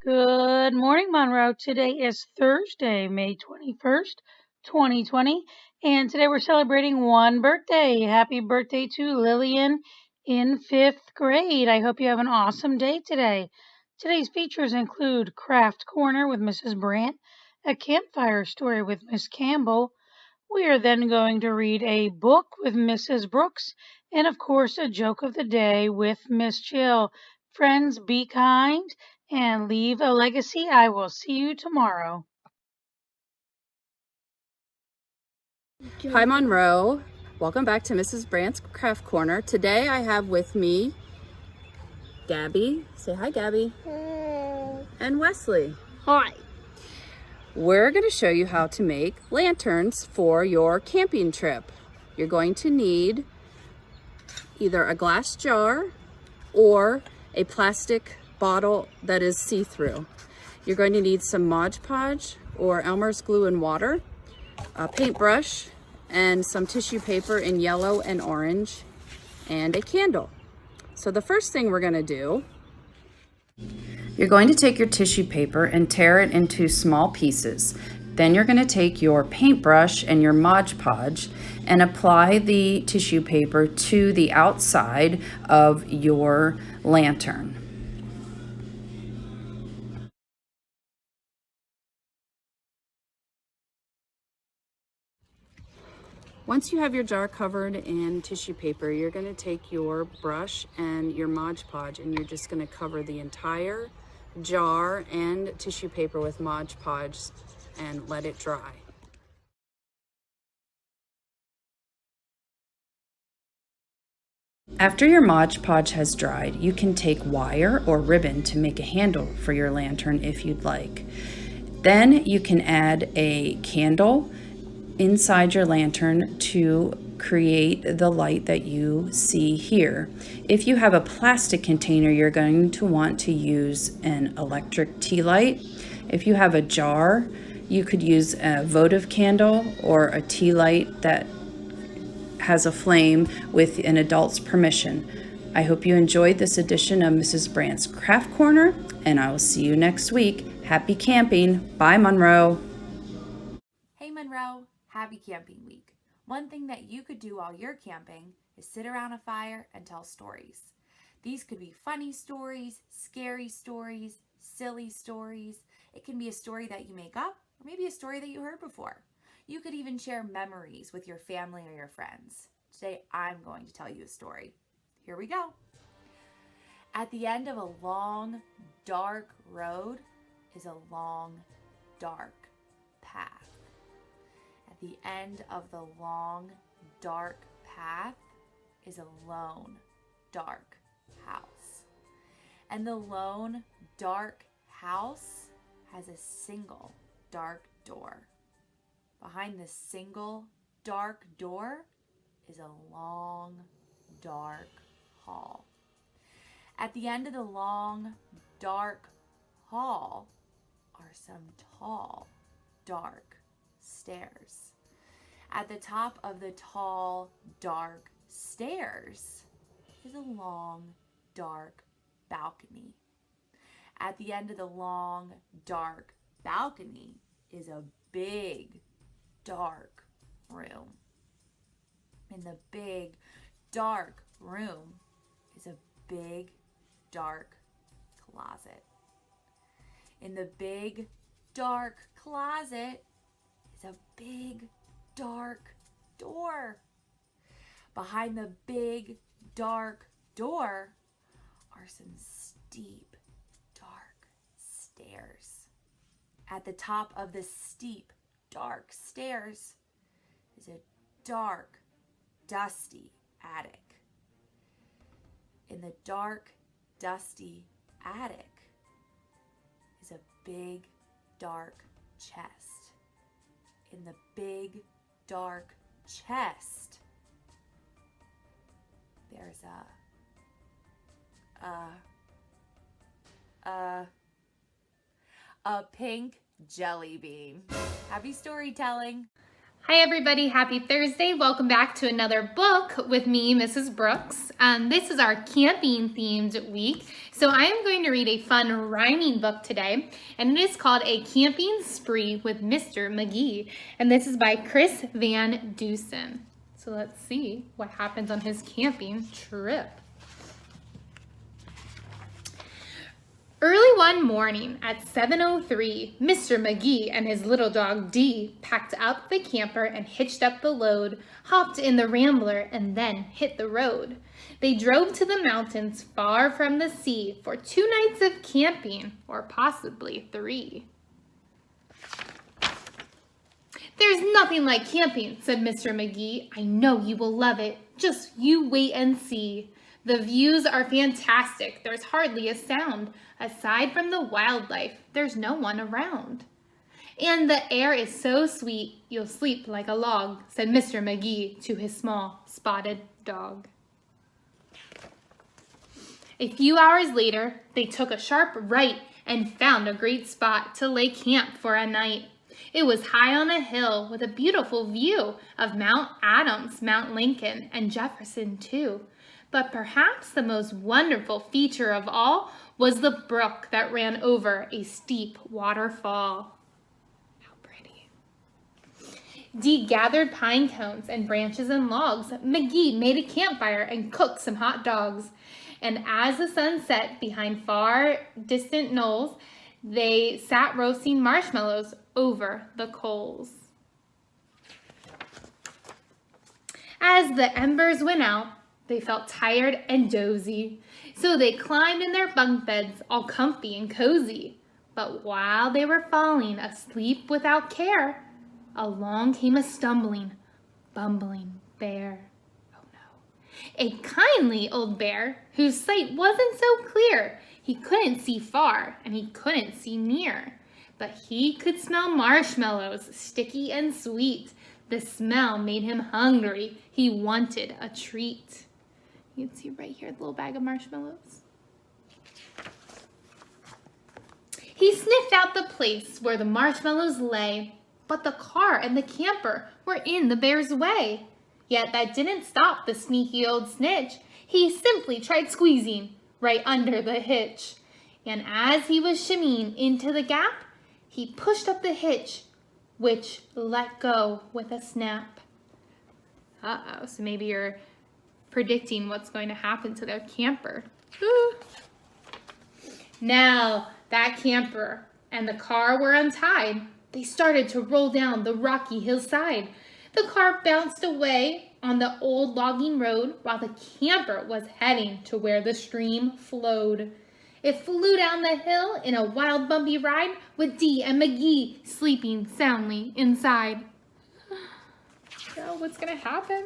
Good morning, Monroe. Today is Thursday, May 21st, 2020, and today we're celebrating one birthday. Happy birthday to Lillian in fifth grade. I hope you have an awesome day today. Today's features include Craft Corner with Mrs. Brandt, a campfire story with Miss Campbell. We are then going to read a book with Mrs. Brooks, and of course, a joke of the day with Miss Chill. Friends, be kind and leave a legacy. I will see you tomorrow. Hi Monroe, welcome back to Mrs. Brandt's Craft Corner. Today I have with me Gabby, say hi Gabby, and Wesley. Hi. We're going to show you how to make lanterns for your camping trip. You're going to need either a glass jar or a plastic bottle that is see-through. You're going to need some Mod Podge or Elmer's glue and water, a paintbrush, and some tissue paper in yellow and orange, and a candle. So the first thing we're going to do, you're going to take your tissue paper and tear it into small pieces. Then you're going to take your paintbrush and your Mod Podge and apply the tissue paper to the outside of your lantern. Once you have your jar covered in tissue paper, you're going to take your brush and your Mod Podge and you're just going to cover the entire jar and tissue paper with Mod Podge and let it dry. After your Mod Podge has dried, you can take wire or ribbon to make a handle for your lantern if you'd like. Then you can add a candle inside your lantern to create the light that you see here. If you have a plastic container, you're going to want to use an electric tea light. If you have a jar, you could use a votive candle or a tea light that has a flame with an adult's permission. I hope you enjoyed this edition of Mrs. Brandt's Craft Corner, and I will see you next week. Happy camping. Bye, Monroe. Hey Monroe, happy camping week. One thing that you could do while you're camping is sit around a fire and tell stories. These could be funny stories, scary stories, silly stories. It can be a story that you make up or maybe a story that you heard before. You could even share memories with your family or your friends. Today I'm going to tell you a story. Here we go. At the end of a long, dark road is a long, dark path. At the end of the long, dark path is a lone, dark house. And the lone, dark house has a single, dark door. Behind the single, dark door is a long, dark hall. At the end of the long, dark hall are some tall, dark stairs. At the top of the tall, dark stairs is a long, dark balcony. At the end of the long, dark balcony is a big, dark room. In the big, dark room is a big, dark closet. In the big, dark closet is a big, dark door. Behind the big, dark door are some steep, dark stairs. At the top of the steep, dark stairs is a dark, dusty attic. In the dark, dusty attic is a big, dark chest. In the big, dark chest, there's a pink jelly bean. Happy storytelling. Hi everybody, happy Thursday. Welcome back to another book with me, Mrs. Brooks. This is our camping themed week. So I am going to read a fun rhyming book today, and it is called A Camping Spree with Mr. McGee. And this is by Chris Van Dusen. So let's see what happens on his camping trip. Early one morning at 7:03, Mr. McGee and his little dog Dee packed up the camper and hitched up the load, hopped in the Rambler, and then hit the road. They drove to the mountains far from the sea for 2 nights of camping, or possibly 3. "There's nothing like camping," said Mr. McGee. "I know you will love it. Just you wait and see. The views are fantastic. There's hardly a sound. Aside from the wildlife, there's no one around. And the air is so sweet, you'll sleep like a log," said Mr. McGee to his small spotted dog. A few hours later, they took a sharp right and found a great spot to lay camp for a night. It was high on a hill with a beautiful view of Mount Adams, Mount Lincoln, and Jefferson too. But perhaps the most wonderful feature of all was the brook that ran over a steep waterfall. How pretty. Dee gathered pine cones and branches and logs. McGee made a campfire and cooked some hot dogs. And as the sun set behind far distant knolls, they sat roasting marshmallows over the coals. As the embers went out, they felt tired and dozy, so they climbed in their bunk beds all comfy and cozy. But while they were falling asleep without care, along came a stumbling, bumbling bear. Oh no. A kindly old bear whose sight wasn't so clear. He couldn't see far and he couldn't see near, but he could smell marshmallows, sticky and sweet. The smell made him hungry. He wanted a treat. You can see right here the little bag of marshmallows. He sniffed out the place where the marshmallows lay, but the car and the camper were in the bear's way. Yet that didn't stop the sneaky old snitch. He simply tried squeezing right under the hitch. And as he was shimmying into the gap, he pushed up the hitch, which let go with a snap. Uh-oh, so maybe you're predicting what's going to happen to their camper. Now that camper and the car were untied. They started to roll down the rocky hillside. The car bounced away on the old logging road while the camper was heading to where the stream flowed. It flew down the hill in a wild bumpy ride with Dee and McGee sleeping soundly inside. Oh, what's gonna happen?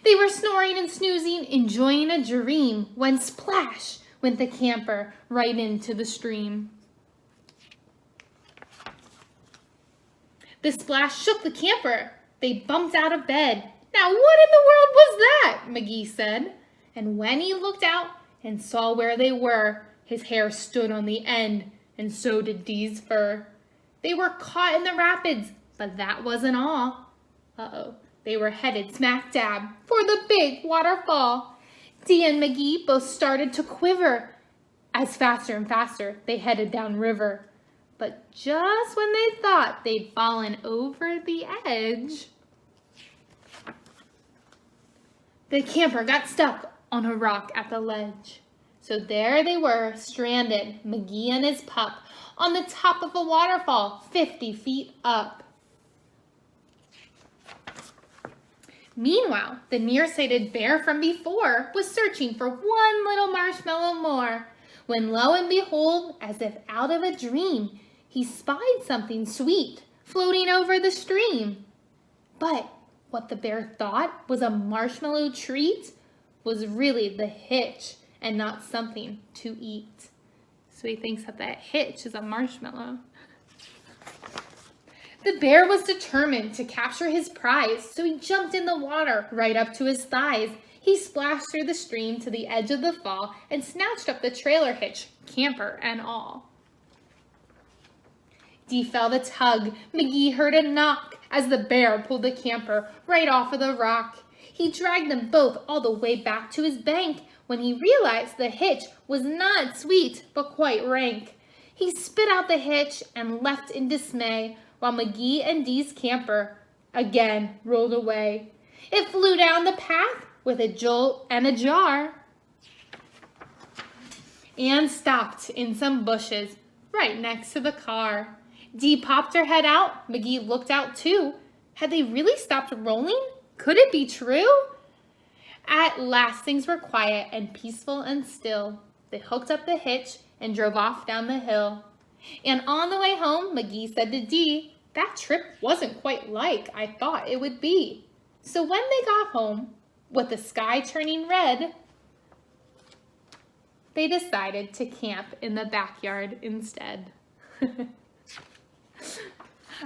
They were snoring and snoozing, enjoying a dream, when splash went the camper right into the stream. The splash shook the camper. They bumped out of bed. "Now what in the world was that?" McGee said. And when he looked out and saw where they were, his hair stood on the end, and so did Dee's fur. They were caught in the rapids, but that wasn't all. Uh-oh. They were headed smack dab for the big waterfall. Dee and McGee both started to quiver as faster and faster they headed down river. But just when they thought they'd fallen over the edge, the camper got stuck on a rock at the ledge. So there they were, stranded, McGee and his pup, on the top of a waterfall 50 feet up. Meanwhile, the nearsighted bear from before was searching for one little marshmallow more, when lo and behold, as if out of a dream, he spied something sweet floating over the stream. But what the bear thought was a marshmallow treat was really the hitch and not something to eat. So he thinks that that hitch is a marshmallow. The bear was determined to capture his prize, so he jumped in the water right up to his thighs. He splashed through the stream to the edge of the fall and snatched up the trailer hitch, camper and all. Dee felt a tug. McGee heard a knock as the bear pulled the camper right off of the rock. He dragged them both all the way back to his bank when he realized the hitch was not sweet but quite rank. He spit out the hitch and left in dismay while McGee and Dee's camper again rolled away. It flew down the path with a jolt and a jar and stopped in some bushes right next to the car. Dee popped her head out. McGee looked out too. Had they really stopped rolling? Could it be true? At last things were quiet and peaceful and still. They hooked up the hitch and drove off down the hill. And on the way home, McGee said to Dee, "That trip wasn't quite like I thought it would be." So when they got home, with the sky turning red, they decided to camp in the backyard instead.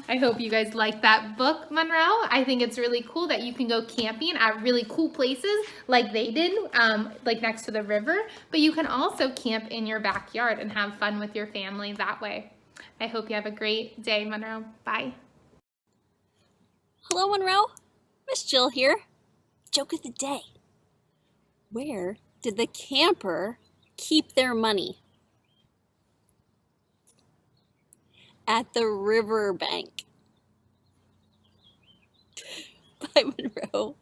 I hope you guys like that book, Monroe. I think it's really cool that you can go camping at really cool places like they did, like next to the river, but you can also camp in your backyard and have fun with your family that way. I hope you have a great day, Monroe. Bye. Hello, Monroe. Miss Jill here. Joke of the day. Where did the camper keep their money? At the riverbank. Bye, Monroe.